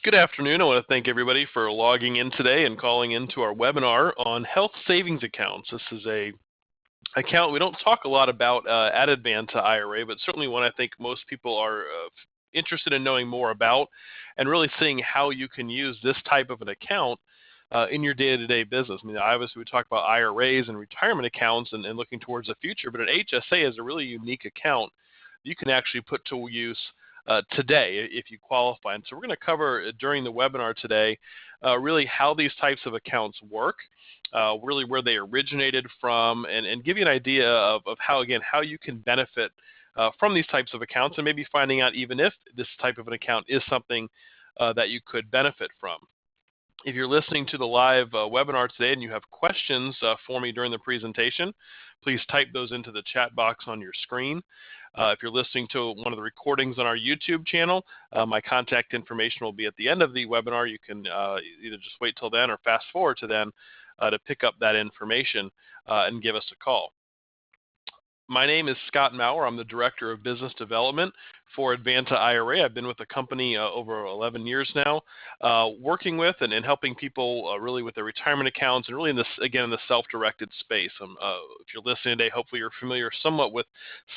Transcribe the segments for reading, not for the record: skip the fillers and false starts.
Good afternoon. I want to thank everybody for logging in today and calling into our webinar on health savings accounts. This is a account we don't talk a lot about at Advanta IRA, but certainly one I think most people are interested in knowing more about and really seeing how you can use this type of an account in your day-to-day business. I mean, obviously we talk about IRAs and retirement accounts and looking towards the future, but an HSA is a really unique account you can actually put to use today if you qualify. And so we're going to cover during the webinar today really how these types of accounts work, really where they originated from, and give you an idea of how, again, how you can benefit from these types of accounts, and maybe finding out even if this type of an account is something that you could benefit from. If you're listening to the live webinar today and you have questions for me during the presentation, please type those into the chat box on your screen. If you're listening to one of the recordings on our YouTube channel, my contact information will be at the end of the webinar. You can either just wait till then or fast forward to then to pick up that information and give us a call. My name is Scott Maurer. I'm the Director of Business Development for Advanta IRA. I've been with the company over 11 years now, working with and helping people really with their retirement accounts and really in this, again, in the self-directed space. If you're listening today, hopefully you're familiar somewhat with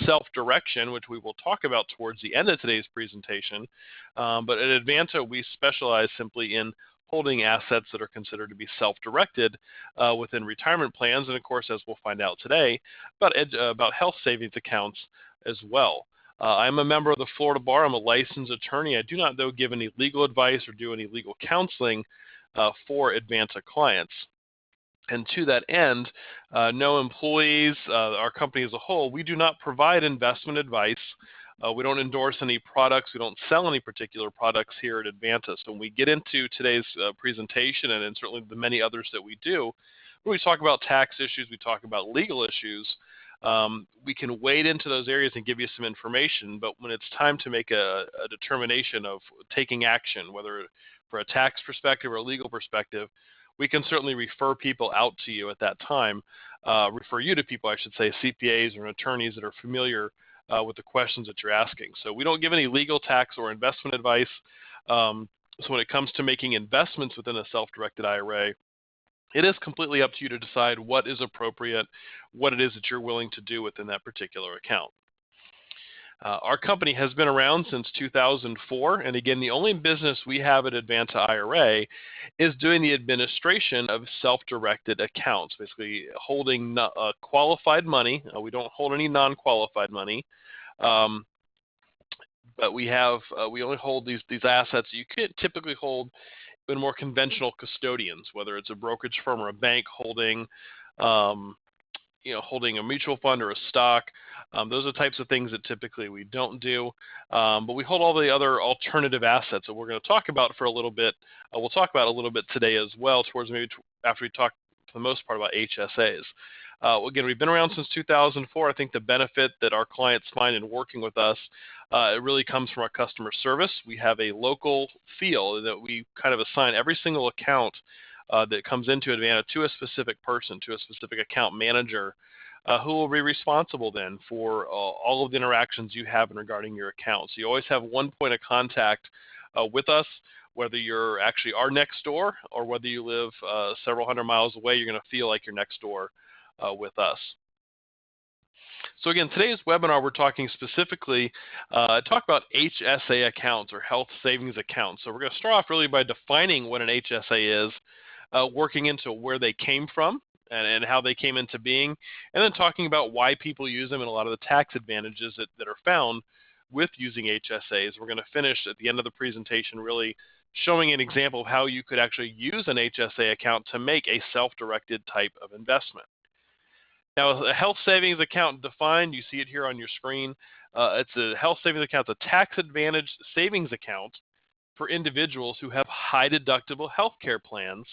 self-direction, which we will talk about towards the end of today's presentation. But at Advanta, we specialize simply in holding assets that are considered to be self-directed within retirement plans, and of course, as we'll find out today, about health savings accounts as well. I'm a member of the Florida Bar. I'm a licensed attorney. I do not, though, give any legal advice or do any legal counseling for Advanta clients. And to that end, no employees, our company as a whole, we do not provide investment advice. We don't endorse any products. We don't sell any particular products here at Advanta. So when we get into today's presentation, and certainly the many others that we do, when we talk about tax issues, we talk about legal issues, we can wade into those areas and give you some information. But when it's time to make a determination of taking action, whether for a tax perspective or a legal perspective, we can certainly refer people out to you at that time, refer you to people, I should say, CPAs or attorneys that are familiar with the questions that you're asking. So we don't give any legal, tax, or investment advice. So when it comes to making investments within a self-directed IRA, it is completely up to you to decide what is appropriate, what it is that you're willing to do within that particular account. Our company has been around since 2004, and again, the only business we have at Advanta IRA is doing the administration of self-directed accounts, basically holding qualified money. We don't hold any non-qualified money, but we only hold these assets you could typically hold in more conventional custodians, whether it's a brokerage firm or a bank holding holding a mutual fund or a stock. Those are the types of things that typically we don't do. But we hold all the other alternative assets that we're going to talk about for a little bit. We'll talk about a little bit today as well, towards maybe after we talk for the most part about HSAs. Again, we've been around since 2004. I think the benefit that our clients find in working with us, it really comes from our customer service. We have a local feel that we kind of assign every single account that comes into Advanta to a specific person, to a specific account manager, who will be responsible then for all of the interactions you have regarding your account. So you always have one point of contact with us, whether you're actually our next door or whether you live several hundred miles away. You're going to feel like you're next door with us. So again, today's webinar, we're talking specifically, talk about HSA accounts or health savings accounts. So we're going to start off really by defining what an HSA is, working into where they came from and how they came into being, and then talking about why people use them and a lot of the tax advantages that are found with using HSAs. We're going to finish at the end of the presentation really showing an example of how you could actually use an HSA account to make a self-directed type of investment. Now, a health savings account defined, you see it here on your screen. It's a health savings account, it's a tax-advantaged savings account for individuals who have high-deductible health care plans,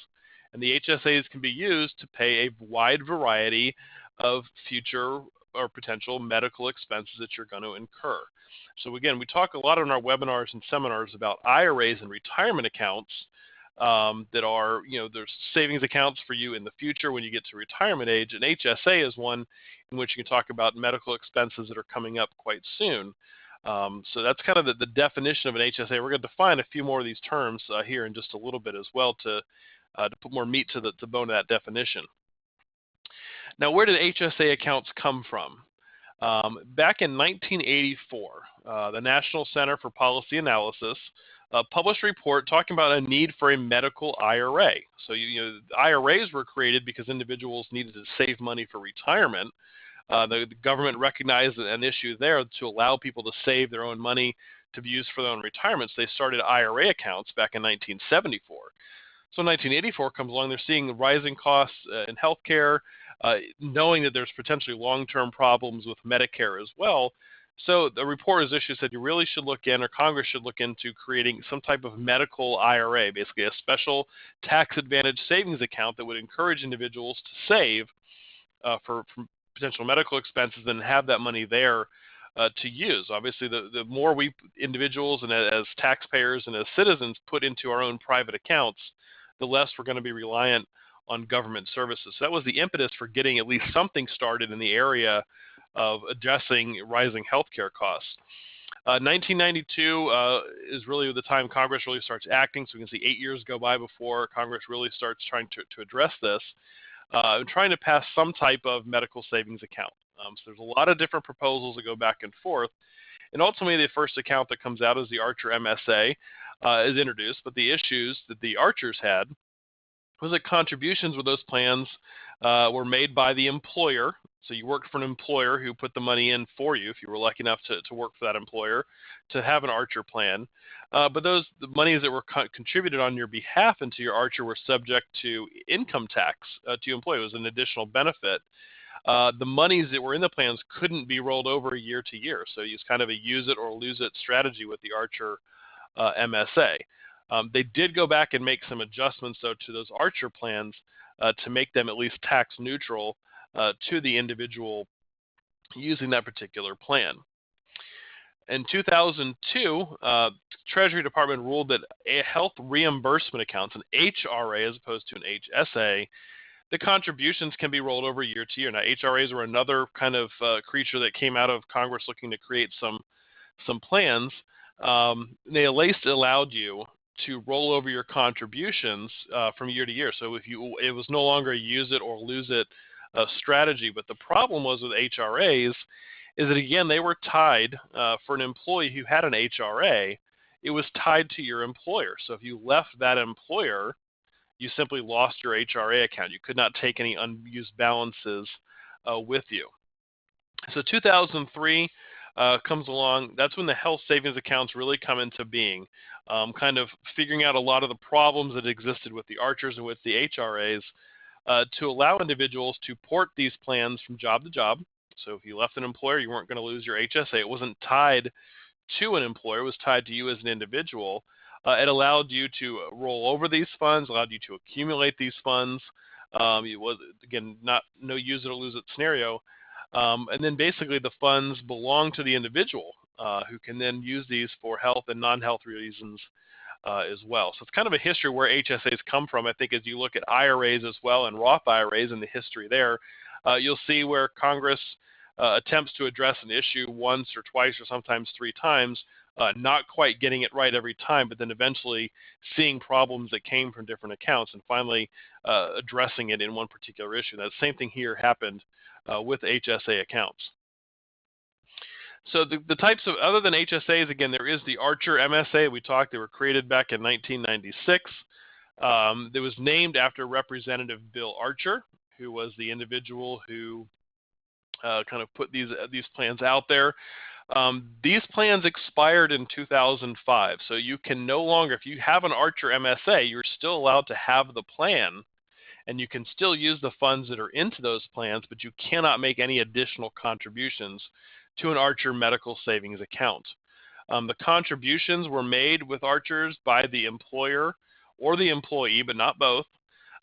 and the HSAs can be used to pay a wide variety of future or potential medical expenses that you're going to incur. So again, we talk a lot on our webinars and seminars about IRAs and retirement accounts that are, there's savings accounts for you in the future when you get to retirement age. And HSA is one in which you can talk about medical expenses that are coming up quite soon. So that's kind of the definition of an HSA. We're going to define a few more of these terms here in just a little bit as well to put more meat to the bone of that definition. Now, where did HSA accounts come from? Back in 1984, the National Center for Policy Analysis published a report talking about a need for a medical IRA. So IRAs were created because individuals needed to save money for retirement. The government recognized an issue there to allow people to save their own money to be used for their own retirements. They started IRA accounts back in 1974. So 1984 comes along, they're seeing rising costs in healthcare, knowing that there's potentially long-term problems with Medicare as well. So the report is issued said you really should look in, or Congress should look into creating some type of medical IRA, basically a special tax advantage savings account that would encourage individuals to save for potential medical expenses and have that money there to use. Obviously, the more we individuals and as taxpayers and as citizens put into our own private accounts, the less we're going to be reliant on government services. So that was the impetus for getting at least something started in the area of addressing rising healthcare costs. 1992 is really the time Congress really starts acting. So we can see 8 years go by before Congress really starts trying to address this, trying to pass some type of medical savings account. So there's a lot of different proposals that go back and forth. And ultimately, the first account that comes out is the Archer MSA is introduced. But the issues that the Archers had was that contributions with those plans were made by the employer. So you worked for an employer who put the money in for you, if you were lucky enough to work for that employer, to have an Archer plan. But the monies that were contributed on your behalf into your Archer were subject to income tax to your employer. It was an additional benefit. The monies that were in the plans couldn't be rolled over year to year. So it's kind of a use it or lose it strategy with the Archer MSA. They did go back and make some adjustments, though, to those Archer plans to make them at least tax neutral to the individual using that particular plan. In 2002, Treasury Department ruled that a health reimbursement accounts, an HRA as opposed to an HSA, the contributions can be rolled over year to year. Now, HRAs were another kind of creature that came out of Congress looking to create some plans. They at least allowed you to roll over your contributions from year to year. So it was no longer a use it or lose it strategy. But the problem was with HRAs is that, again, they were tied for an employee who had an HRA. It was tied to your employer. So if you left that employer, you simply lost your HRA account. You could not take any unused balances with you. So 2003 comes along. That's when the health savings accounts really come into being, kind of figuring out a lot of the problems that existed with the Archers and with the HRAs to allow individuals to port these plans from job to job. So if you left an employer, you weren't going to lose your HSA. It wasn't tied to an employer. It was tied to you as an individual. It allowed you to roll over these funds, allowed you to accumulate these funds. It was, again, no use it or lose it scenario. And then basically the funds belong to the individual who can then use these for health and non-health reasons as well. So it's kind of a history where HSAs come from. I think as you look at IRAs as well and Roth IRAs and the history there, you'll see where Congress attempts to address an issue once or twice or sometimes three times, not quite getting it right every time, but then eventually seeing problems that came from different accounts and finally addressing it in one particular issue. That same thing here happened with HSA accounts. So the types of, other than HSAs, again, there is the Archer MSA. We talked, they were created back in 1996. It was named after Representative Bill Archer, who was the individual who kind of put these plans out there. These plans expired in 2005, so you can no longer, if you have an Archer MSA, you're still allowed to have the plan, and you can still use the funds that are into those plans, but you cannot make any additional contributions to an Archer medical savings account. The contributions were made with Archers by the employer or the employee, but not both.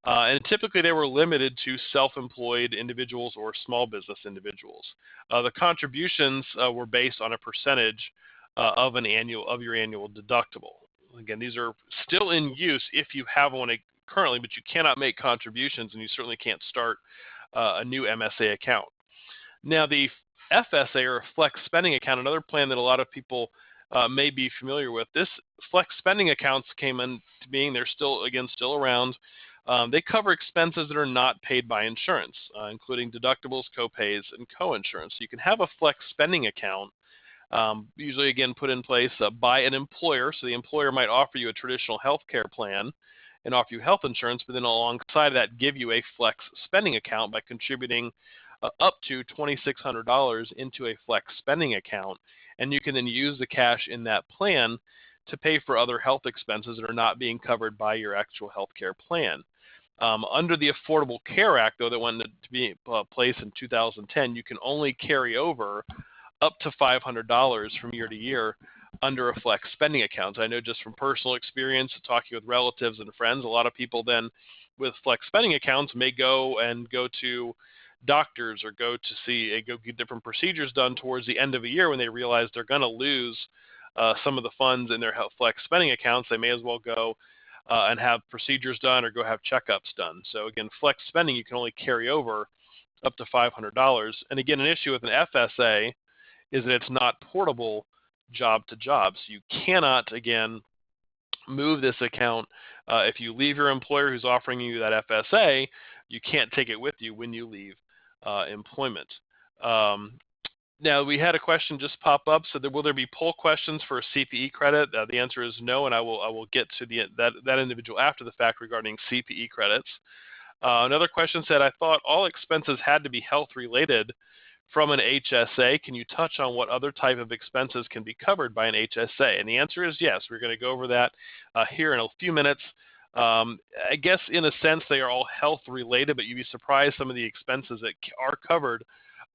And typically they were limited to self-employed individuals or small business individuals. The contributions were based on a percentage of your annual deductible. Again, these are still in use if you have one currently, but you cannot make contributions, and you certainly can't start a new MSA account. Now, the FSA, or flex spending account, another plan that a lot of people may be familiar with. This flex spending accounts came into being. They're still around. They cover expenses that are not paid by insurance, including deductibles, copays, and coinsurance. So you can have a flex spending account, usually again put in place by an employer. So the employer might offer you a traditional health care plan and offer you health insurance, but then alongside that give you a flex spending account by contributing up to $2,600 into a flex spending account, and you can then use the cash in that plan to pay for other health expenses that are not being covered by your actual health care plan. Under the Affordable Care Act, though, that went into place in 2010, you can only carry over up to $500 from year to year under a flex spending account. I know just from personal experience, talking with relatives and friends, a lot of people then with flex spending accounts may go to doctors or go get different procedures done towards the end of a year when they realize they're going to lose some of the funds in their flex spending accounts. They may as well go and have procedures done or go have checkups done. So again, flex spending, you can only carry over up to $500. And again, an issue with an FSA is that it's not portable job to job. So you cannot, again, move this account. If you leave your employer who's offering you that FSA, you can't take it with you when you leave employment. Now, we had a question just pop up. So will there be poll questions for a CPE credit? The answer is no, and I will get to that individual after the fact regarding CPE credits. Another question said, I thought all expenses had to be health related from an HSA. Can you touch on what other type of expenses can be covered by an HSA? And the answer is yes. We're going to go over that here in a few minutes. I guess in a sense they are all health related, but you'd be surprised some of the expenses that are covered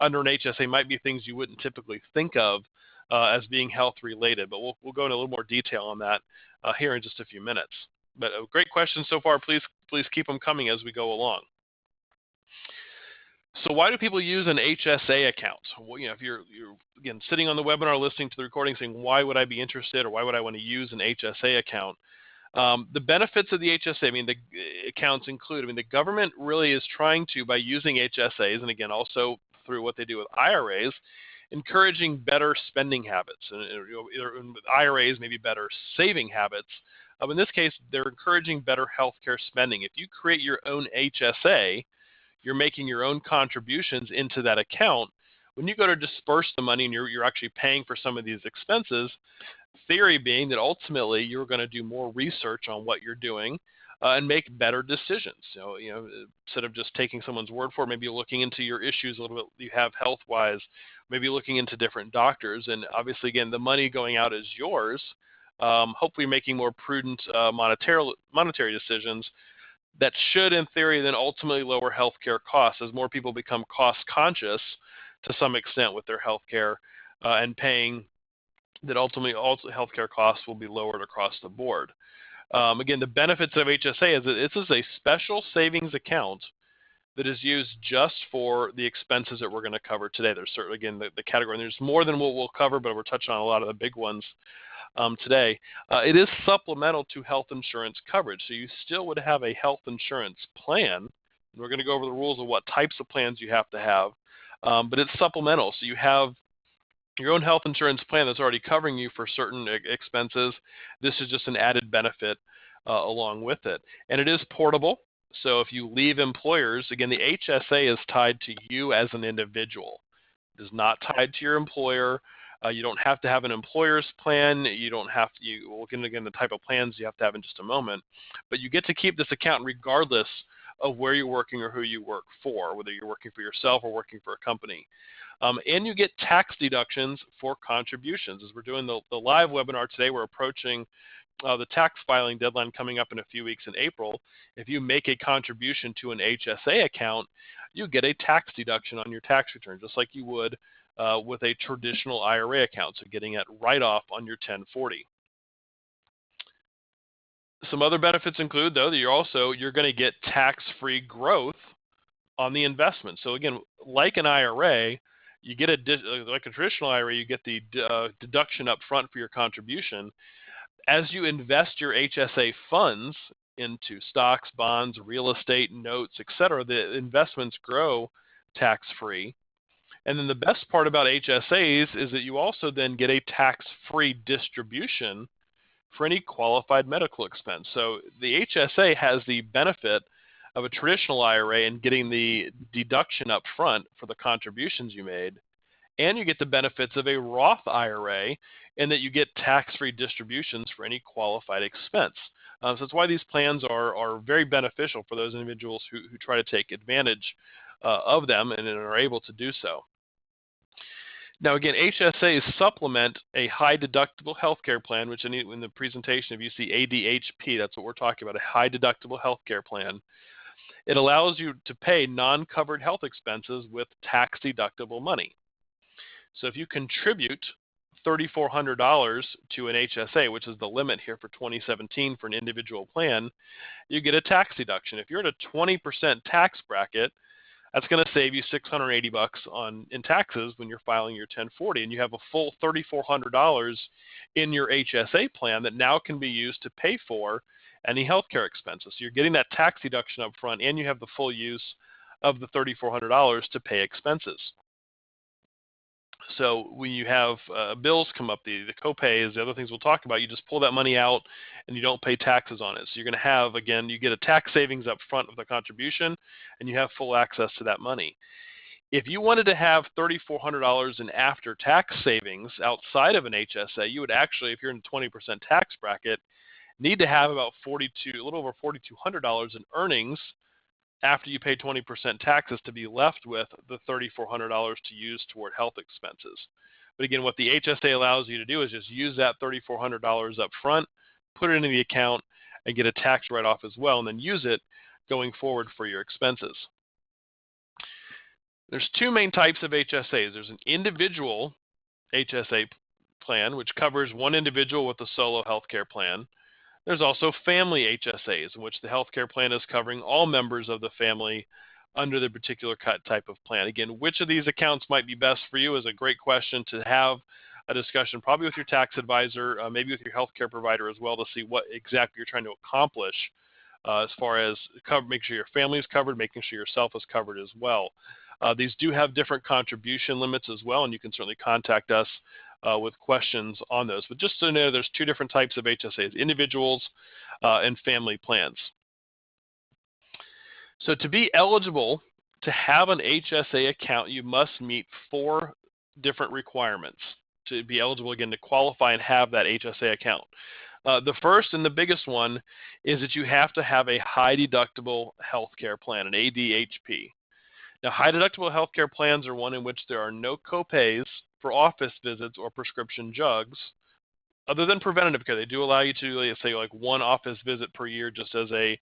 under an HSA might be things you wouldn't typically think of as being health related. But we'll go into a little more detail on that here in just a few minutes. But a great question so far. Please keep them coming as we go along. So why do people use an HSA account? Well, if you're again sitting on the webinar listening to the recording saying, why would I be interested or why would I want to use an HSA account? The benefits of the HSA, the accounts include, the government really is trying to, by using HSAs, and again also through what they do with IRAs, encouraging better spending habits. And either with IRAs, maybe better saving habits. In this case, they're encouraging better healthcare spending. If you create your own HSA, you're making your own contributions into that account. When you go to disperse the money and you're actually paying for some of these expenses, theory being that ultimately you're going to do more research on what you're doing and make better decisions. So, instead of just taking someone's word for it, maybe looking into your issues a little bit you have health-wise, maybe looking into different doctors. And obviously, again, the money going out is yours. Hopefully making more prudent monetary decisions that should, in theory, then ultimately lower healthcare costs as more people become cost-conscious to some extent with their healthcare and paying that ultimately also healthcare costs will be lowered across the board. Again, the benefits of HSA is that this is a special savings account that is used just for the expenses that we're going to cover today. There's certainly, again, the category, and there's more than what we'll cover, but we're touching on a lot of the big ones today. It is supplemental to health insurance coverage, so you still would have a health insurance plan. And we're going to go over the rules of what types of plans you have to have, but it's supplemental, so you have your own health insurance plan that's already covering you for certain expenses. This is just an added benefit along with it. And it is portable. So if you leave employers, again, the HSA is tied to you as an individual. It is not tied to your employer. You don't have to have an employer's plan. You don't have to, we'll get again the type of plans you have to have in just a moment. But you get to keep this account regardless of where you're working or who you work for, whether you're working for yourself or working for a company. And you get tax deductions for contributions. As we're doing the live webinar today, we're approaching the tax filing deadline coming up in a few weeks in April. If you make a contribution to an HSA account, you get a tax deduction on your tax return, just like you would with a traditional IRA account, so getting it right off on your 1040. Some other benefits include, though, that you're going to get tax-free growth on the investment. So again, like an IRA, you get like a traditional IRA, you get the deduction up front for your contribution. As you invest your HSA funds into stocks, bonds, real estate, notes, etc., the investments grow tax-free. And then the best part about HSAs is that you also then get a tax-free distribution for any qualified medical expense. So the HSA has the benefit of a traditional IRA in getting the deduction up front for the contributions you made, and you get the benefits of a Roth IRA in that you get tax-free distributions for any qualified expense. So that's why these plans are very beneficial for those individuals who try to take advantage of them and are able to do so. Now again, HSAs supplement a high deductible healthcare plan, which in the presentation, if you see ADHP, that's what we're talking about, a high deductible healthcare plan. It allows you to pay non-covered health expenses with tax deductible money. So if you contribute $3,400 to an HSA, which is the limit here for 2017 for an individual plan, you get a tax deduction. If you're in a 20% tax bracket, that's going to save you $680 in taxes when you're filing your 1040, and you have a full $3,400 in your HSA plan that now can be used to pay for any healthcare expenses. So you're getting that tax deduction up front, and you have the full use of the $3,400 to pay expenses. So when you have bills come up, the copays, the other things we'll talk about, you just pull that money out and you don't pay taxes on it. So you're going to have, again, you get a tax savings up front of the contribution, and you have full access to that money. If you wanted to have $3,400 in after-tax savings outside of an HSA, you would actually, if you're in the 20% tax bracket, need to have about a little over $4,200 in earnings after you pay 20% taxes to be left with the $3,400 to use toward health expenses. But again, what the HSA allows you to do is just use that $3,400 up front, put it into the account, and get a tax write-off as well, and then use it going forward for your expenses. There's two main types of HSAs. There's an individual HSA plan, which covers one individual with a solo healthcare plan. There's also family HSAs, in which the healthcare plan is covering all members of the family under the particular type of plan. Again, which of these accounts might be best for you is a great question to have a discussion, probably with your tax advisor, maybe with your healthcare provider as well, to see what exactly you're trying to accomplish as far as making sure your family is covered, making sure yourself is covered as well. These do have different contribution limits as well, and you can certainly contact us with questions on those. But just so you know, there's two different types of HSAs, individuals and family plans. So to be eligible to have an HSA account, you must meet 4 different requirements to be eligible, again, to qualify and have that HSA account. The first and the biggest one is that you have to have a high deductible healthcare plan, an ADHP. Now, high deductible healthcare plans are one in which there are no copays for office visits or prescription drugs, other than preventative care. They do allow you to, let's say, like 1 office visit per year, just as a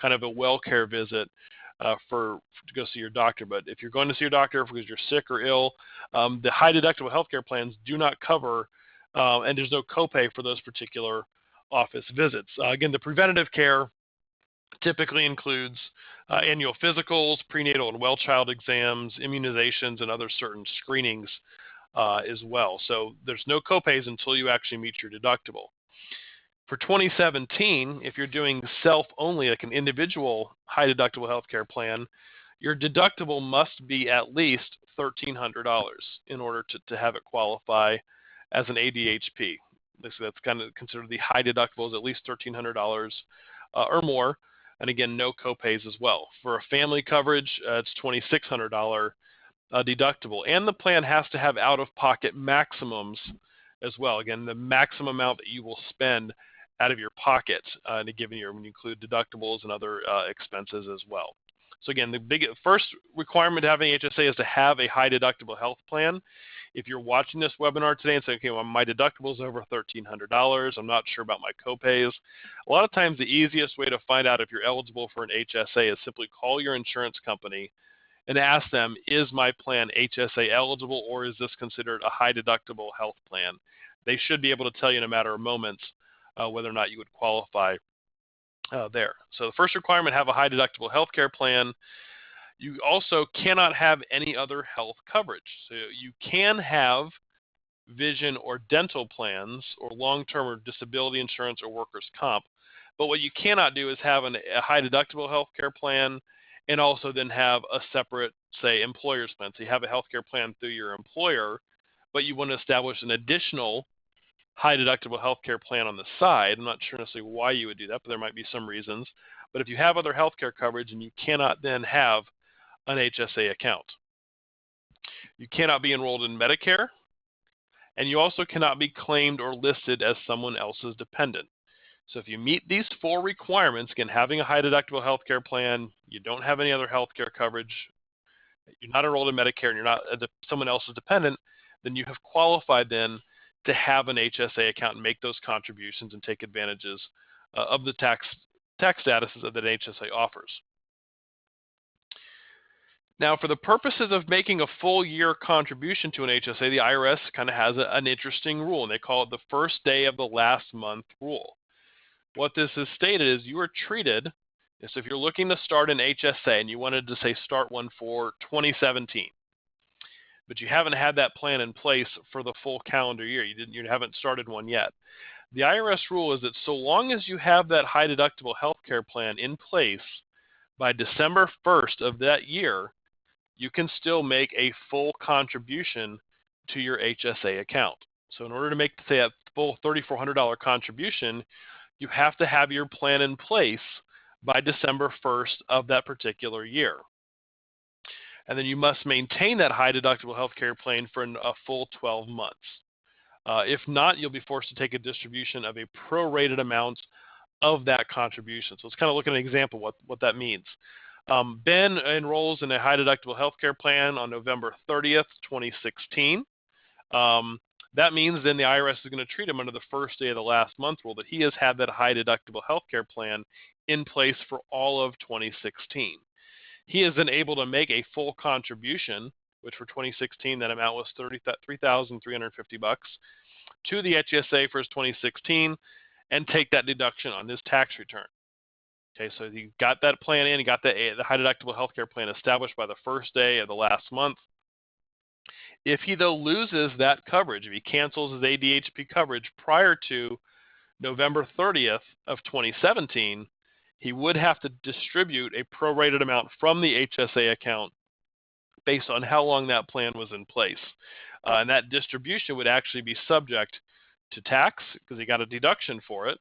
kind of a well care visit to go see your doctor. But if you're going to see your doctor because you're sick or ill, the high deductible healthcare plans do not cover, and there's no copay for those particular office visits. Again, the preventative care typically includes annual physicals, prenatal and well child exams, immunizations, and other certain screenings as well. So there's no copays until you actually meet your deductible. For 2017, if you're doing self-only, like an individual high deductible healthcare plan, your deductible must be at least $1,300 in order to have it qualify as an ADHP. So that's kind of considered the high deductible, is at least $1,300 or more. And again, no copays as well. For a family coverage, it's $2,600 deductible. And the plan has to have out-of-pocket maximums as well. Again, the maximum amount that you will spend out of your pocket in a given year when you include deductibles and other expenses as well. So again, the first requirement to having HSA is to have a high deductible health plan. If you're watching this webinar today and saying, okay, well, my deductible is over $1,300, I'm not sure about my copays, a lot of times the easiest way to find out if you're eligible for an HSA is simply call your insurance company and ask them, is my plan HSA eligible, or is this considered a high deductible health plan? They should be able to tell you in a matter of moments whether or not you would qualify there. So the first requirement, have a high deductible healthcare plan. You also cannot have any other health coverage. So you can have vision or dental plans or long-term or disability insurance or workers' comp. But what you cannot do is have a high deductible healthcare plan and also then have a separate, say, employer's plan. So you have a healthcare plan through your employer, but you want to establish an additional high deductible healthcare plan on the side. I'm not sure necessarily why you would do that, but there might be some reasons. But if you have other healthcare coverage, and you cannot then have an HSA account. You cannot be enrolled in Medicare, and you also cannot be claimed or listed as someone else's dependent. So if you meet these 4 requirements, again, having a high deductible healthcare plan, you don't have any other healthcare coverage, you're not enrolled in Medicare, and you're not someone else's dependent, then you have qualified then to have an HSA account and make those contributions and take advantages of the tax statuses that an HSA offers. Now, for the purposes of making a full year contribution to an HSA, the IRS kind of has an interesting rule, and they call it the first day of the last month rule. What this is stated is you are treated, so if you're looking to start an HSA and you wanted to, say, start one for 2017, but you haven't had that plan in place for the full calendar year, you haven't started one yet. The IRS rule is that so long as you have that high deductible healthcare plan in place by December 1st of that year, you can still make a full contribution to your HSA account. So in order to make, say, a full $3,400 contribution, you have to have your plan in place by December 1st of that particular year. And then you must maintain that high deductible healthcare plan for a full 12 months. If not, you'll be forced to take a distribution of a prorated amount of that contribution. So let's kind of look at an example what that means. Ben enrolls in a high deductible healthcare plan on November 30th, 2016. That means then the IRS is going to treat him under the first day of the last month rule that he has had that high deductible healthcare plan in place for all of 2016. He is then able to make a full contribution, which for 2016 that amount was $3,350 to the HSA for his 2016, and take that deduction on his tax return. Okay, so he got that plan in, he got the high deductible healthcare plan established by the first day of the last month. If he, though, loses that coverage, if he cancels his ADHP coverage prior to November 30th of 2017, he would have to distribute a prorated amount from the HSA account based on how long that plan was in place. And that distribution would actually be subject to tax because he got a deduction for it,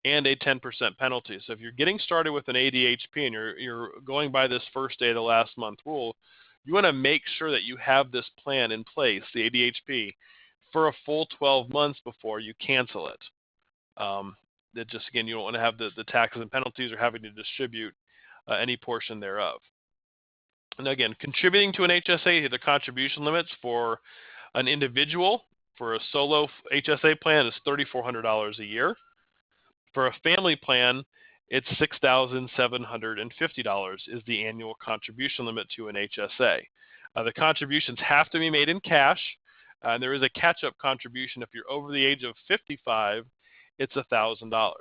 and a 10% penalty. So if you're getting started with an ADHP and you're going by this first day of the last month rule, you want to make sure that you have this plan in place, the ADHP, for a full 12 months before you cancel it. That just, again, you don't want to have the taxes and penalties or having to distribute any portion thereof. And again, contributing to an HSA, the contribution limits for an individual for a solo HSA plan is $3,400 a year. For a family plan, it's $6,750 is the annual contribution limit to an HSA. The contributions have to be made in cash, and there is a catch-up contribution. If you're over the age of 55, it's $1,000.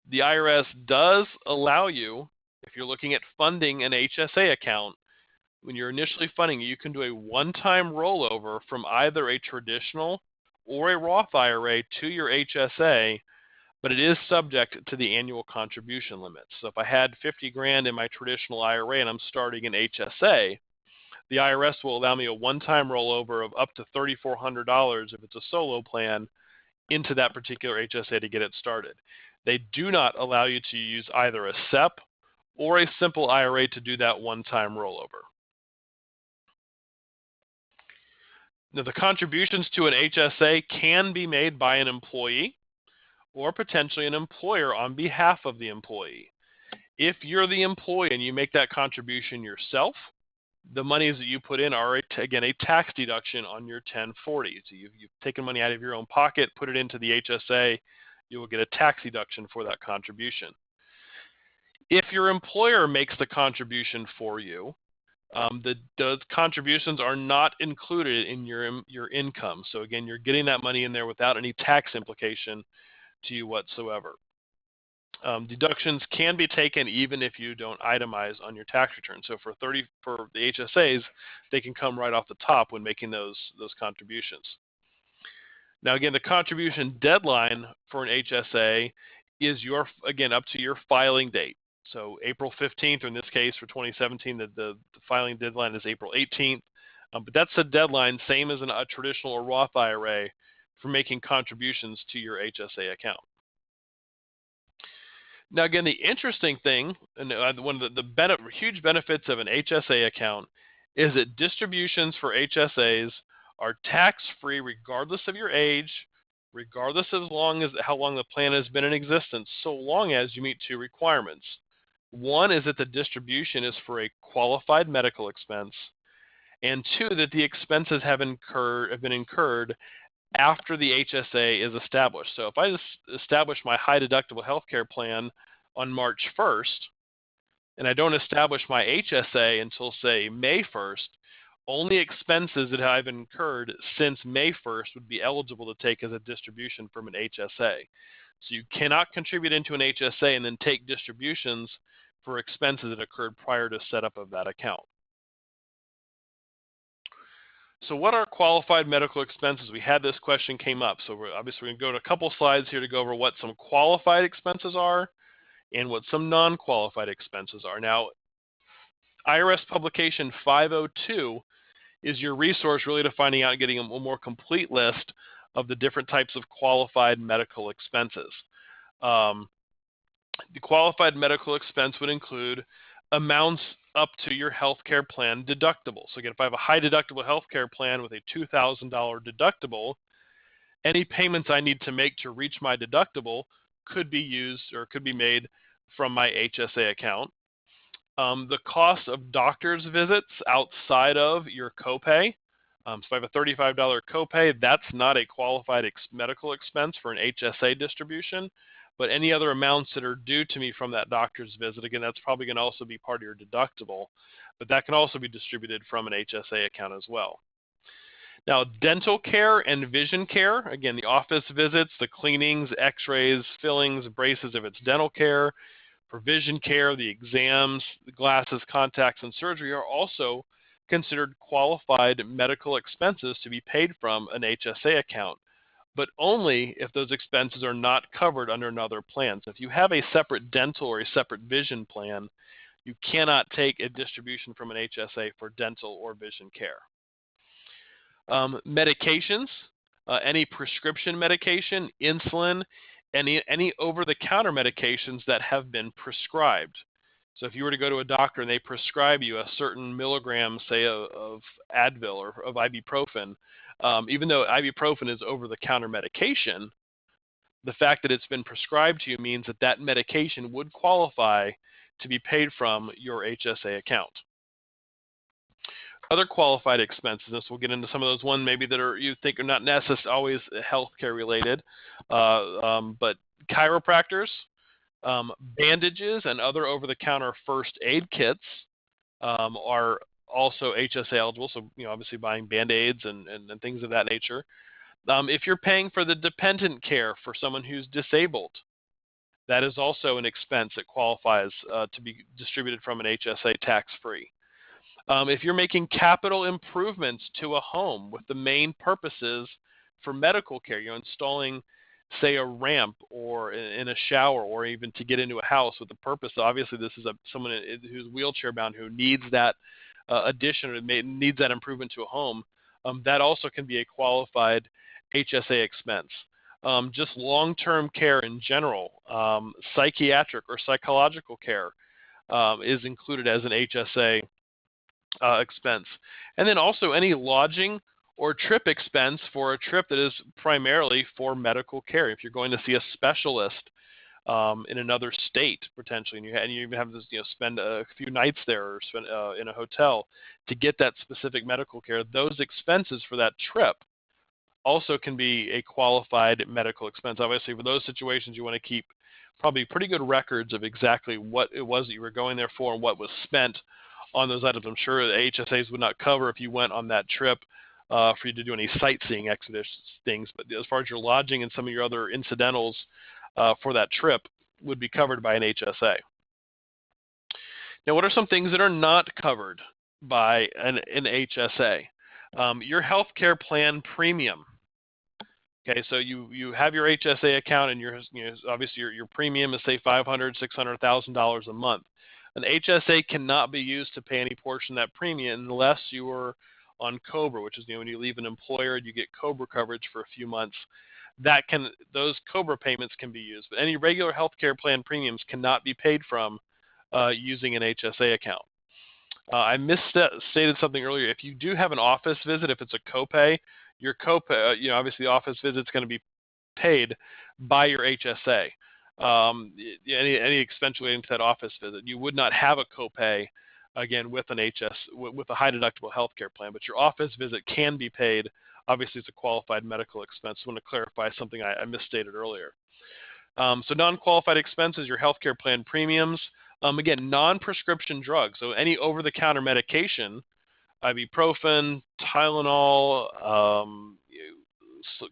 The IRS does allow you, if you're looking at funding an HSA account, when you're initially funding, you can do a one-time rollover from either a traditional or a Roth IRA to your HSA, but it is subject to the annual contribution limits. So if I had 50 grand in my traditional IRA and I'm starting an HSA, the IRS will allow me a one-time rollover of up to $3,400 if it's a solo plan into that particular HSA to get it started. They do not allow you to use either a SEP or a simple IRA to do that one-time rollover. Now, the contributions to an HSA can be made by an employee or potentially an employer on behalf of the employee. If you're the employee and you make that contribution yourself, the monies that you put in are, again, a tax deduction on your 1040. So you've taken money out of your own pocket, put it into the HSA, you will get a tax deduction for that contribution. If your employer makes the contribution for you, those contributions are not included in your income. So again, you're getting that money in there without any tax implication to you whatsoever. Deductions can be taken even if you don't itemize on your tax return. So for the HSAs, they can come right off the top when making those contributions. Now again, the contribution deadline for an HSA is again up to your filing date. So April 15th, or in this case for 2017, the filing deadline is April 18th. But that's the deadline, same as a traditional or Roth IRA, for making contributions to your HSA account. Now, again, the interesting thing, and one of the huge benefits of an HSA account, is that distributions for HSAs are tax-free regardless of your age, regardless of how long the plan has been in existence, so long as you meet two requirements. One is that the distribution is for a qualified medical expense, and two, that the expenses have been incurred after the HSA is established. So if I establish my high-deductible healthcare plan on March 1st, and I don't establish my HSA until, say, May 1st, only expenses that I've incurred since May 1st would be eligible to take as a distribution from an HSA. So you cannot contribute into an HSA and then take distributions for expenses that occurred prior to setup of that account. So what are qualified medical expenses? We had this question came up. So we're going to go to a couple slides here to go over what some qualified expenses are and what some non-qualified expenses are. Now, IRS Publication 502 is your resource really to finding out and getting a more complete list of the different types of qualified medical expenses. The qualified medical expense would include amounts up to your healthcare plan deductible. So again, if I have a high deductible healthcare plan with a $2,000 deductible, any payments I need to make to reach my deductible could be used or could be made from my HSA account. The cost of doctor's visits outside of your copay. So if I have a $35 copay, that's not a qualified medical expense for an HSA distribution, but any other amounts that are due to me from that doctor's visit, again, that's probably going to also be part of your deductible, but that can also be distributed from an HSA account as well. Now, dental care and vision care, again, the office visits, the cleanings, x-rays, fillings, braces if it's dental care. For vision care, the exams, the glasses, contacts, and surgery are also considered qualified medical expenses to be paid from an HSA account, but only if those expenses are not covered under another plan. So if you have a separate dental or a separate vision plan, you cannot take a distribution from an HSA for dental or vision care. Medications, any prescription medication, insulin, any over-the-counter medications that have been prescribed. So if you were to go to a doctor and they prescribe you a certain milligram, say, of Advil or of ibuprofen, even though ibuprofen is over-the-counter medication, the fact that it's been prescribed to you means that that medication would qualify to be paid from your HSA account. Other qualified expenses, this we'll get into some of those one maybe that you think are not necessarily always healthcare related, but chiropractors, bandages, and other over-the-counter first aid kits are also HSA eligible. So obviously buying Band-Aids and things of that nature. If you're paying for the dependent care for someone who's disabled, that is also an expense that qualifies to be distributed from an HSA tax-free. If you're making capital improvements to a home with the main purposes for medical care, installing, say, a ramp or in a shower or even to get into a house with the purpose, obviously this is someone who's wheelchair bound who needs that addition or needs that improvement to a home, that also can be a qualified HSA expense. Just long-term care in general, psychiatric or psychological care is included as an HSA expense. And then also any lodging or trip expense for a trip that is primarily for medical care. If you're going to see a specialist in another state potentially, and you even have to spend a few nights there or spend in a hotel to get that specific medical care, those expenses for that trip also can be a qualified medical expense. Obviously, for those situations, you want to keep probably pretty good records of exactly what it was that you were going there for and what was spent on those items. I'm sure the HSAs would not cover if you went on that trip for you to do any sightseeing expeditions things, but as far as your lodging and some of your other incidentals for that trip would be covered by an HSA. Now, what are some things that are not covered by an HSA? Your healthcare plan premium. Okay, so you have your HSA account, and obviously your premium is say $500,000, $600,000 a month. An HSA cannot be used to pay any portion of that premium unless you are on COBRA, which is when you leave an employer, you get COBRA coverage for a few months. Those COBRA payments can be used, but any regular health care plan premiums cannot be paid from using an HSA account. I misstated something earlier. If you do have an office visit, if it's a copay, your copay, obviously the office visit is going to be paid by your HSA. Any expense relating to that office visit, you would not have a copay again with with a high deductible healthcare plan, but your office visit can be paid. Obviously, it's a qualified medical expense. I want to clarify something I misstated earlier. So non-qualified expenses, your healthcare plan premiums. Again, non-prescription drugs. So any over-the-counter medication, ibuprofen, Tylenol,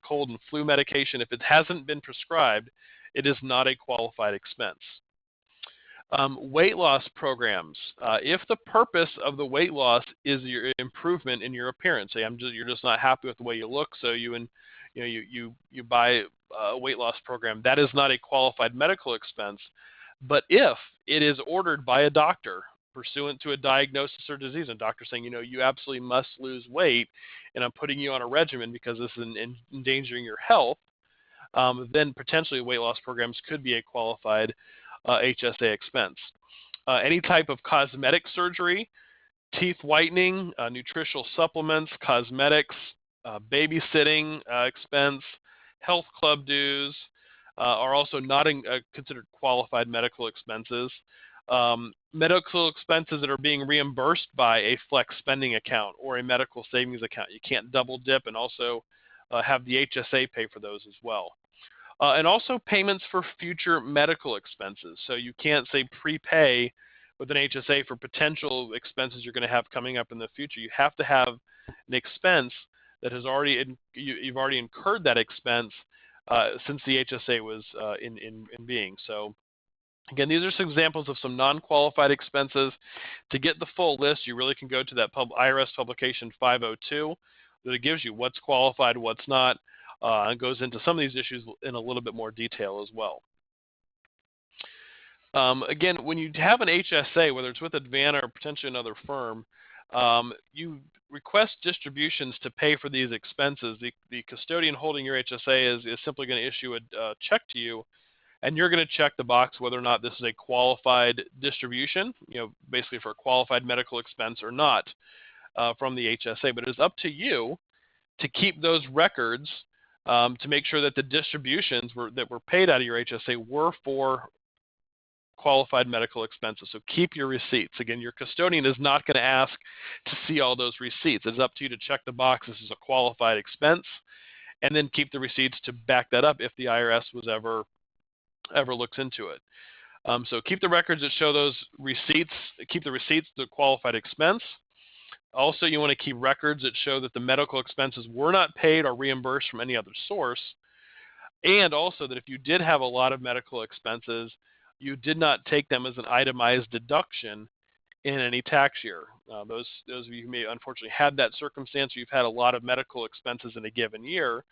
cold and flu medication, if it hasn't been prescribed, it is not a qualified expense. Weight loss programs. If the purpose of the weight loss is your improvement in your appearance, say you're just not happy with the way you look, so you buy a weight loss program, that is not a qualified medical expense. But if it is ordered by a doctor pursuant to a diagnosis or disease, and a doctor saying, you absolutely must lose weight, and I'm putting you on a regimen because this is endangering your health, then potentially weight loss programs could be a qualified HSA expense. Any type of cosmetic surgery, teeth whitening, nutritional supplements, cosmetics, babysitting expense, health club dues are also not considered qualified medical expenses. Medical expenses that are being reimbursed by a flex spending account or a medical savings account. You can't double dip and also have the HSA pay for those as well. And also payments for future medical expenses. So you can't say prepay with an HSA for potential expenses you're going to have coming up in the future. You have to have an expense that has you've already incurred that expense since the HSA was in being. So again, these are some examples of some non-qualified expenses. To get the full list, you really can go to that IRS publication 502 that it gives you what's qualified, what's not, and goes into some of these issues in a little bit more detail as well. Again, when you have an HSA, whether it's with Advanta or potentially another firm, you request distributions to pay for these expenses. The custodian holding your HSA is simply going to issue a check to you, and you're going to check the box whether or not this is a qualified distribution, basically for a qualified medical expense or not from the HSA. But it is up to you to keep those records to make sure that the distributions that were paid out of your HSA were for qualified medical expenses. So keep your receipts. Again, your custodian is not going to ask to see all those receipts. It's up to you to check the box, this is a qualified expense, and then keep the receipts to back that up if the IRS was ever looks into it. So keep the records that show those receipts, keep the receipts to qualified expense. Also, you want to keep records that show that the medical expenses were not paid or reimbursed from any other source. And also that if you did have a lot of medical expenses, you did not take them as an itemized deduction in any tax year. Those of you who may unfortunately had that circumstance, you've had a lot of medical expenses in a given year,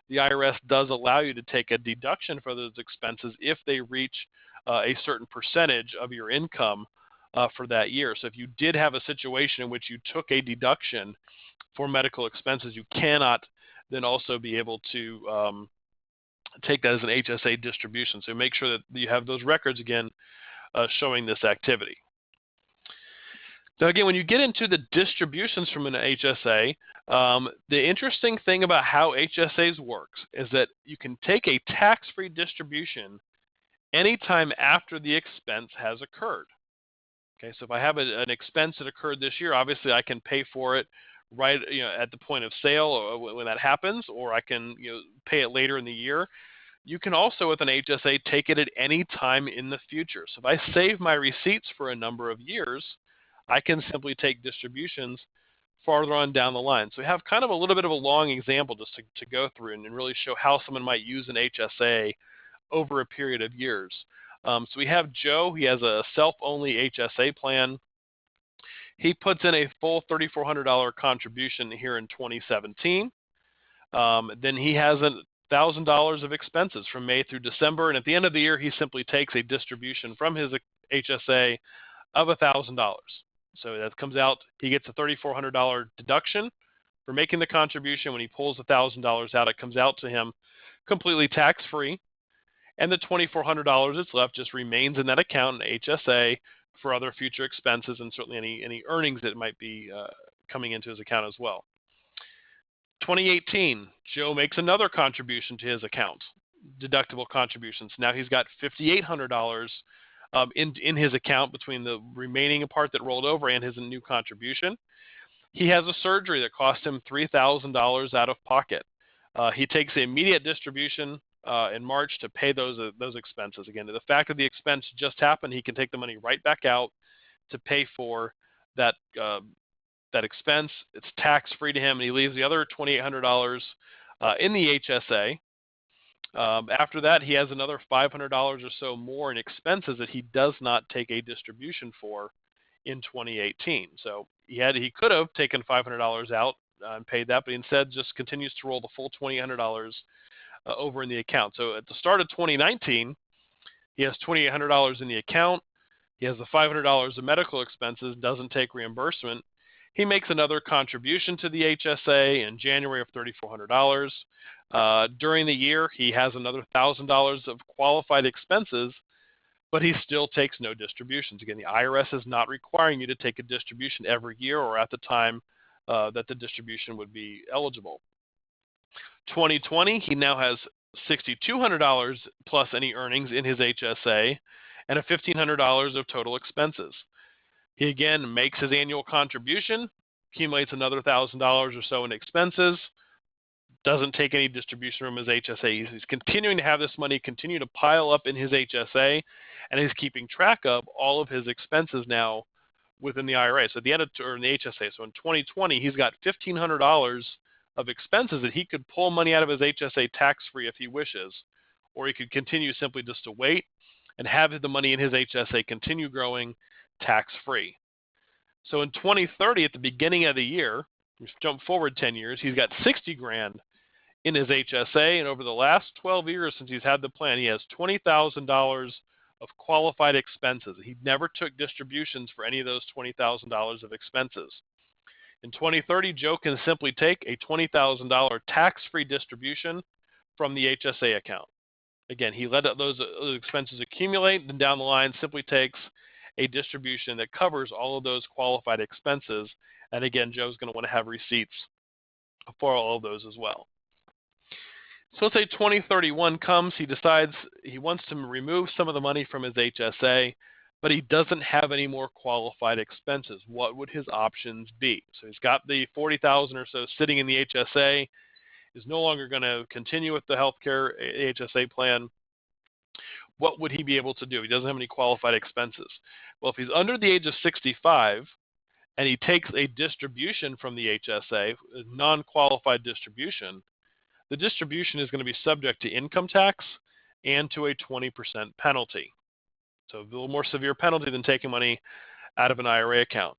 the IRS does allow you to take a deduction for those expenses if they reach a certain percentage of your income for that year. So if you did have a situation in which you took a deduction for medical expenses, you cannot then also be able to take that as an HSA distribution. So make sure that you have those records again showing this activity. Now again, when you get into the distributions from an HSA, the interesting thing about how HSAs works is that you can take a tax-free distribution anytime after the expense has occurred. Okay, so if I have an expense that occurred this year, obviously I can pay for it right at the point of sale or when that happens, or I can pay it later in the year. You can also, with an HSA, take it at any time in the future. So if I save my receipts for a number of years, I can simply take distributions farther on down the line. So we have kind of a little bit of a long example just to go through and really show how someone might use an HSA over a period of years. So we have Joe. He has a self-only HSA plan. He puts in a full $3,400 contribution here in 2017. Then he has $1,000 of expenses from May through December, and at the end of the year, he simply takes a distribution from his HSA of $1,000. So that comes out, he gets a $3,400 deduction for making the contribution. When he pulls $1,000 out, it comes out to him completely tax-free, and the $2,400 that's left just remains in that account in HSA for other future expenses and certainly any earnings that might be coming into his account as well. 2018, Joe makes another contribution to his account, deductible contributions. Now he's got $5,800 in his account between the remaining part that rolled over and his new contribution. He has a surgery that cost him $3,000 out of pocket. He takes the immediate distribution in March to pay those expenses. Again, the fact that the expense just happened, he can take the money right back out to pay for that expense. It's tax-free to him, and he leaves the other $2,800 in the HSA. After that, he has another $500 or so more in expenses that he does not take a distribution for in 2018. So he could have taken $500 out and paid that, but he instead just continues to roll the full $2,800 over in the account. So at the start of 2019, he has $2,800 in the account. He has the $500 of medical expenses, doesn't take reimbursement. He makes another contribution to the HSA in January of $3,400. During the year, he has another $1,000 of qualified expenses, but he still takes no distributions. Again, the IRS is not requiring you to take a distribution every year or at the time that the distribution would be eligible. 2020, he now has $6,200 plus any earnings in his HSA and a $1,500 of total expenses. He again makes his annual contribution, accumulates another $1,000 or so in expenses, doesn't take any distribution from his HSA. He's continuing to have this money continue to pile up in his HSA, and he's keeping track of all of his expenses now within the IRA. So at the end of, or in the HSA, so in 2020, he's got $1,500 of expenses that he could pull money out of his HSA tax-free if he wishes, or he could continue simply just to wait and have the money in his HSA continue growing tax-free. So in 2030, at the beginning of the year, let's jump forward 10 years, he's got $60,000 in his HSA, and over the last 12 years since he's had the plan, he has $20,000 of qualified expenses. He never took distributions for any of those $20,000 of expenses. In 2030, Joe can simply take a $20,000 tax-free distribution from the HSA account. Again, he let those expenses accumulate, then down the line simply takes a distribution that covers all of those qualified expenses. And again, Joe's going to want to have receipts for all of those as well. So let's say 2031 comes, he decides he wants to remove some of the money from his HSA, but he doesn't have any more qualified expenses. What would his options be? So he's got the $40,000 or so sitting in the HSA, is no longer going to continue with the healthcare HSA plan. What would he be able to do? He doesn't have any qualified expenses. Well, if he's under the age of 65 and he takes a distribution from the HSA, a non-qualified distribution, the distribution is going to be subject to income tax and to a 20% penalty. So a little more severe penalty than taking money out of an IRA account.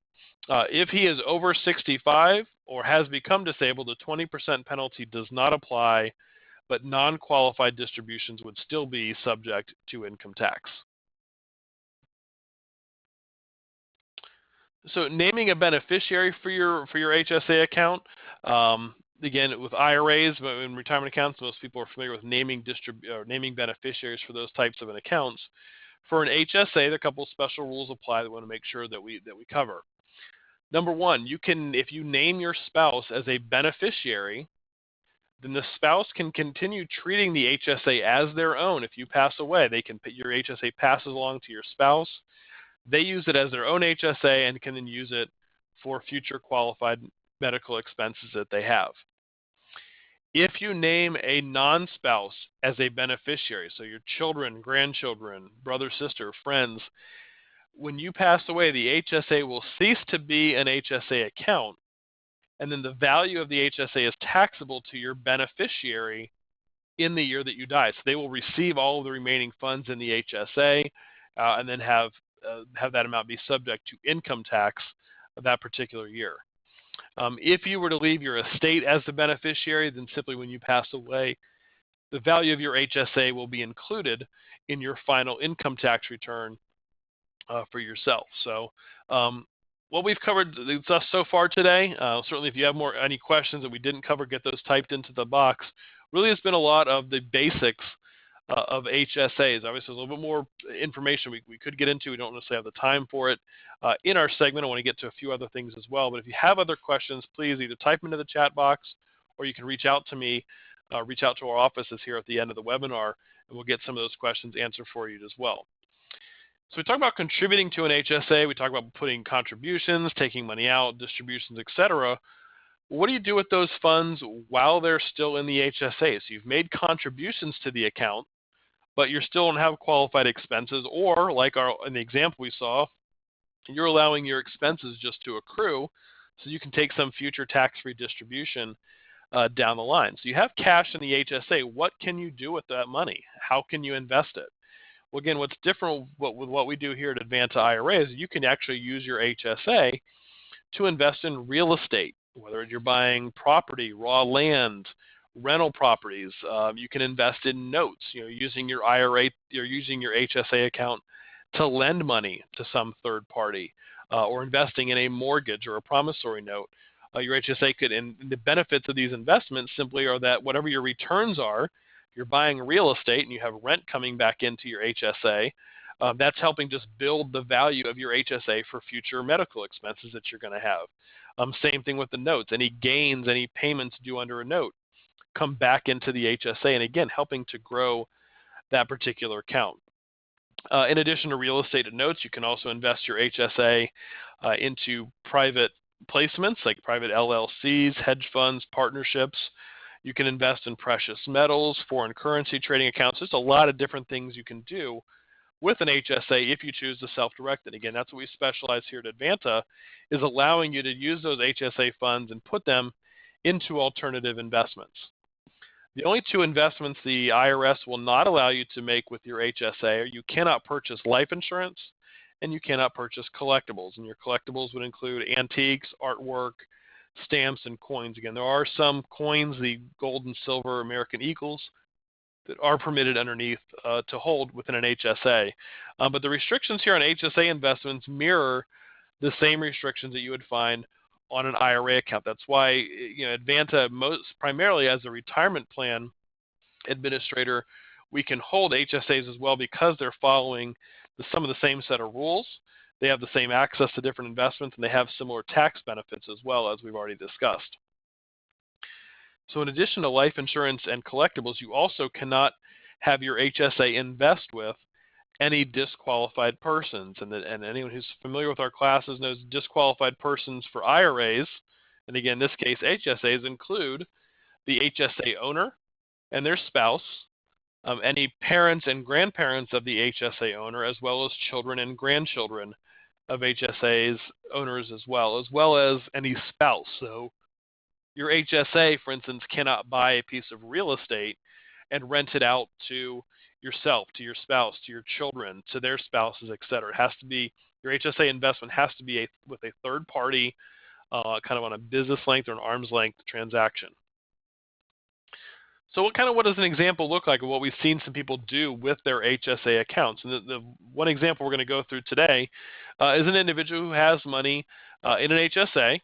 If he is over 65 or has become disabled, the 20% penalty does not apply, but non-qualified distributions would still be subject to income tax. So naming a beneficiary for your HSA account, again, with IRAs and retirement accounts, most people are familiar with naming beneficiaries for those types of accounts. For an HSA, there are a couple of special rules apply that we want to make sure that we cover. Number one, if you name your spouse as a beneficiary, then the spouse can continue treating the HSA as their own. If you pass away, your HSA passes along to your spouse. They use it as their own HSA and can then use it for future qualified medical expenses that they have. If you name a non-spouse as a beneficiary, so your children, grandchildren, brother, sister, friends, when you pass away, the HSA will cease to be an HSA account, and then the value of the HSA is taxable to your beneficiary in the year that you die. So they will receive all of the remaining funds in the HSA and then have that amount be subject to income tax of that particular year. If you were to leave your estate as the beneficiary, then simply when you pass away, the value of your HSA will be included in your final income tax return for yourself. So what we've covered thus so far today, certainly if you have any questions that we didn't cover, get those typed into the box. Really has been a lot of the basics of HSAs. Obviously, there's a little bit more information we could get into. We don't necessarily have the time for it in our segment. I want to get to a few other things as well. But if you have other questions, please either type them into the chat box, or you can reach out to me, reach out to our offices here at the end of the webinar, and we'll get some of those questions answered for you as well. So we talk about contributing to an HSA. We talk about putting contributions, taking money out, distributions, etc. What do you do with those funds while they're still in the HSA? So you've made contributions to the account, but you still don't have qualified expenses, or like in the example we saw, you're allowing your expenses just to accrue so you can take some future tax-free distribution down the line. So you have cash in the HSA. What can you do with that money? How can you invest it? Well, again, what's different with what we do here at Advanta IRA is you can actually use your HSA to invest in real estate, whether you're buying property, raw land, rental properties. You can invest in notes, using your IRA, you're using your HSA account to lend money to some third party, or investing in a mortgage or a promissory note. Your HSA could, and the benefits of these investments simply are that whatever your returns are, you're buying real estate and you have rent coming back into your HSA. That's helping just build the value of your HSA for future medical expenses that you're going to have. Same thing with the notes. Any gains, any payments due under a note come back into the HSA, and again, helping to grow that particular account. In addition to real estate and notes, you can also invest your HSA into private placements like private LLCs, hedge funds, partnerships. You can invest in precious metals, foreign currency trading accounts. There's a lot of different things you can do with an HSA if you choose to self-direct it. Again, that's what we specialize here at Advanta, is allowing you to use those HSA funds and put them into alternative investments. The only two investments the IRS will not allow you to make with your HSA are you cannot purchase life insurance and you cannot purchase collectibles. And your collectibles would include antiques, artwork, stamps, and coins. Again, there are some coins, the gold and silver American Eagles, that are permitted underneath to hold within an HSA. But the restrictions here on HSA investments mirror the same restrictions that you would find on an IRA account. That's why Advanta, primarily as a retirement plan administrator, we can hold HSAs as well because they're following some of the same set of rules. They have the same access to different investments, and they have similar tax benefits as well, as we've already discussed. So in addition to life insurance and collectibles, you also cannot have your HSA invest with any disqualified persons. And anyone who's familiar with our classes knows disqualified persons for IRAs, and again, in this case, HSAs, include the HSA owner and their spouse, any parents and grandparents of the HSA owner, as well as children and grandchildren of HSA's owners as well as any spouse. So your HSA, for instance, cannot buy a piece of real estate and rent it out to yourself, to your spouse, to your children, to their spouses, etc. It has to be, your HSA investment has to be with a third party, kind of on a business length or an arm's length transaction. So what does an example look like of what we've seen some people do with their HSA accounts? And the one example we're going to go through today is an individual who has money in an HSA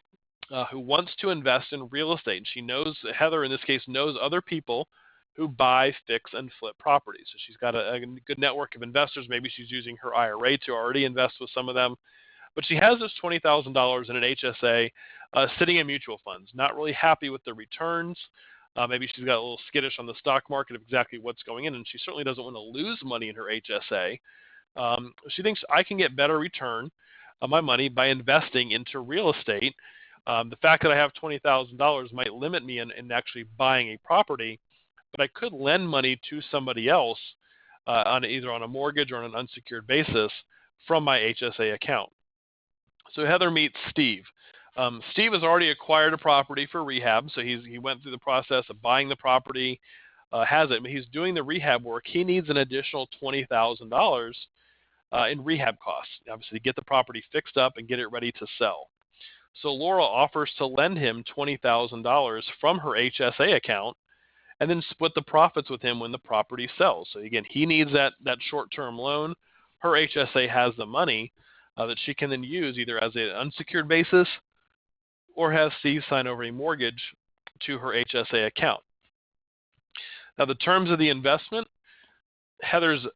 who wants to invest in real estate. And she knows, Heather in this case, knows other people who buy, fix, and flip properties. So she's got a good network of investors. Maybe she's using her IRA to already invest with some of them. But she has this $20,000 in an HSA sitting in mutual funds, not really happy with the returns. Maybe she's got a little skittish on the stock market of exactly what's going in, and she certainly doesn't want to lose money in her HSA. She thinks I can get better return on my money by investing into real estate. The fact that I have $20,000 might limit me in actually buying a property, but I could lend money to somebody else either on a mortgage or on an unsecured basis from my HSA account. So Heather meets Steve. Steve has already acquired a property for rehab, so he went through the process of buying the property, has it, but he's doing the rehab work. He needs an additional $20,000 in rehab costs, obviously, to get the property fixed up and get it ready to sell. So Laura offers to lend him $20,000 from her HSA account and then split the profits with him when the property sells. So again, he needs that short-term loan. Her HSA has the money that she can then use either as an unsecured basis or have Steve sign over a mortgage to her HSA account. Now, the terms of the investment, Heather's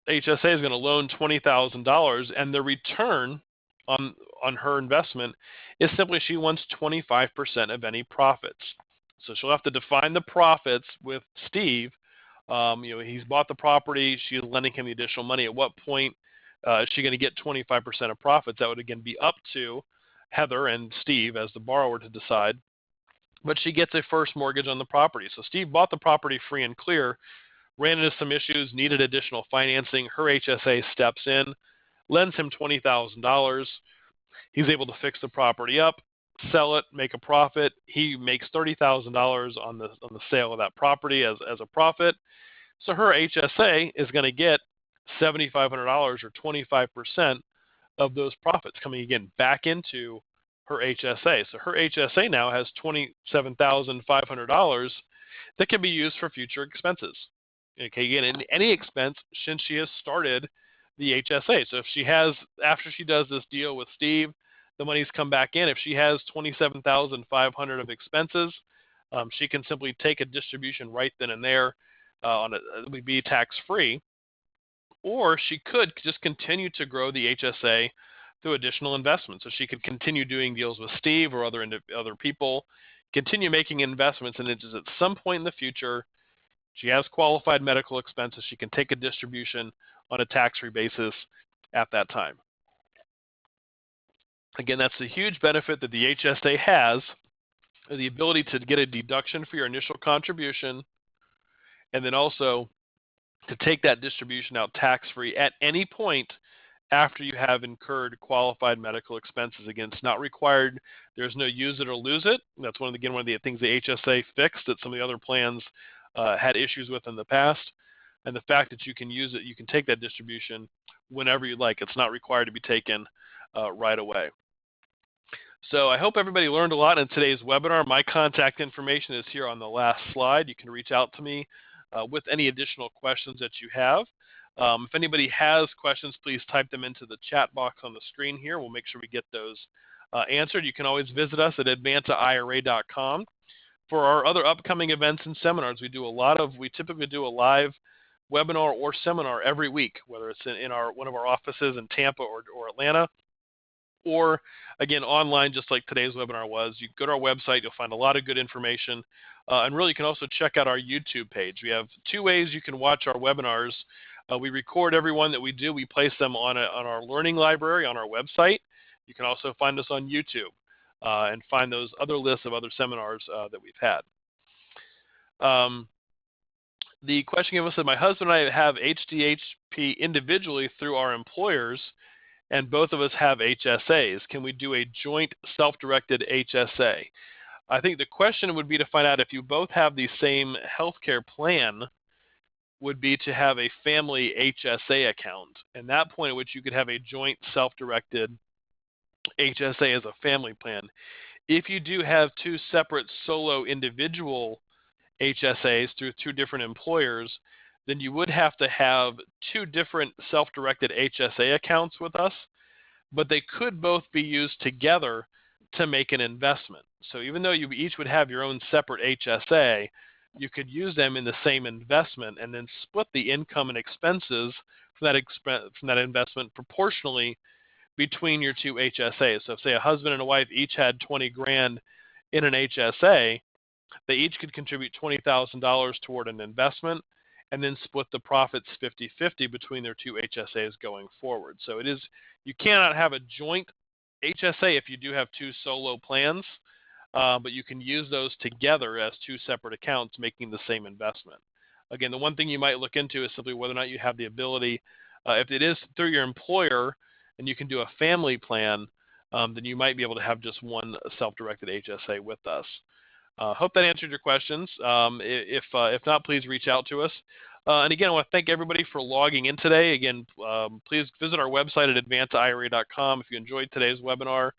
HSA is going to loan $20,000, and the return on her investment is simply she wants 25% of any profits. So she'll have to define the profits with Steve. He's bought the property. She is lending him the additional money. At what point is she going to get 25% of profits? That would, again, be up to Heather and Steve as the borrower to decide. But she gets a first mortgage on the property. So Steve bought the property free and clear, ran into some issues, needed additional financing. Her HSA steps in, lends him $20,000. He's able to fix the property up, sell it, make a profit. He makes $30,000 on the sale of that property as a profit. So her HSA is going to get $7,500 or 25% of those profits coming again back into her HSA. So her HSA now has $27,500 that can be used for future expenses. Okay, again, in any expense since she has started the HSA. So if she has, after she does this deal with Steve, the money's come back in. If she has $27,500 of expenses, she can simply take a distribution right then and there. It would be tax-free. Or she could just continue to grow the HSA through additional investments. So she could continue doing deals with Steve or other people, continue making investments, and it's just at some point in the future, she has qualified medical expenses. She can take a distribution on a tax-free basis at that time. Again, that's the huge benefit that the HSA has, the ability to get a deduction for your initial contribution, and then also to take that distribution out tax-free at any point after you have incurred qualified medical expenses. Again, it's not required. There's no use it or lose it. That's one of the things the HSA fixed that some of the other plans had issues with in the past. And the fact that you can use it, you can take that distribution whenever you like. It's not required to be taken right away. So I hope everybody learned a lot in today's webinar. My contact information is here on the last slide. You can reach out to me with any additional questions that you have. If anybody has questions, please type them into the chat box on the screen here. We'll make sure we get those answered. You can always visit us at advantaira.com. For our other upcoming events and seminars, we typically do a live webinar or seminar every week, whether it's in one of our offices in Tampa or Atlanta, or again online, just like today's webinar was. You go to our website, you'll find a lot of good information, and really you can also check out our YouTube page. We have two ways you can watch our webinars. We record every one that we do. We place them on our learning library on our website. You can also find us on YouTube and find those other lists of other seminars that we've had. The question gave us that my husband and I have HDHP individually through our employers, and both of us have HSAs. Can we do a joint self-directed HSA? I think the question would be to find out if you both have the same healthcare plan, would be to have a family HSA account. And that point at which you could have a joint self-directed HSA as a family plan. If you do have two separate solo individual HSAs through two different employers, then you would have to have two different self-directed HSA accounts with us, but they could both be used together to make an investment. So even though you each would have your own separate HSA, you could use them in the same investment and then split the income and expenses from that investment proportionally between your two HSAs. So if, say, a husband and a wife each had 20 grand in an HSA, they each could contribute $20,000 toward an investment and then split the profits 50-50 between their two HSAs going forward. So you cannot have a joint HSA if you do have two solo plans, but you can use those together as two separate accounts making the same investment. Again, the one thing you might look into is simply whether or not you have the ability, if it is through your employer and you can do a family plan, then you might be able to have just one self-directed HSA with us. Hope that answered your questions. If not, please reach out to us. And again, I want to thank everybody for logging in today. Again, please visit our website at advantaira.com. If you enjoyed today's webinar,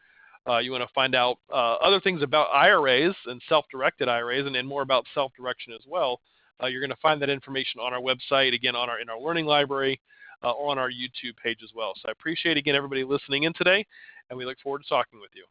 you want to find out other things about IRAs and self-directed IRAs and more about self-direction as well, You're going to find that information on our website, again, in our learning library, or on our YouTube page as well. So I appreciate, again, everybody listening in today, and we look forward to talking with you.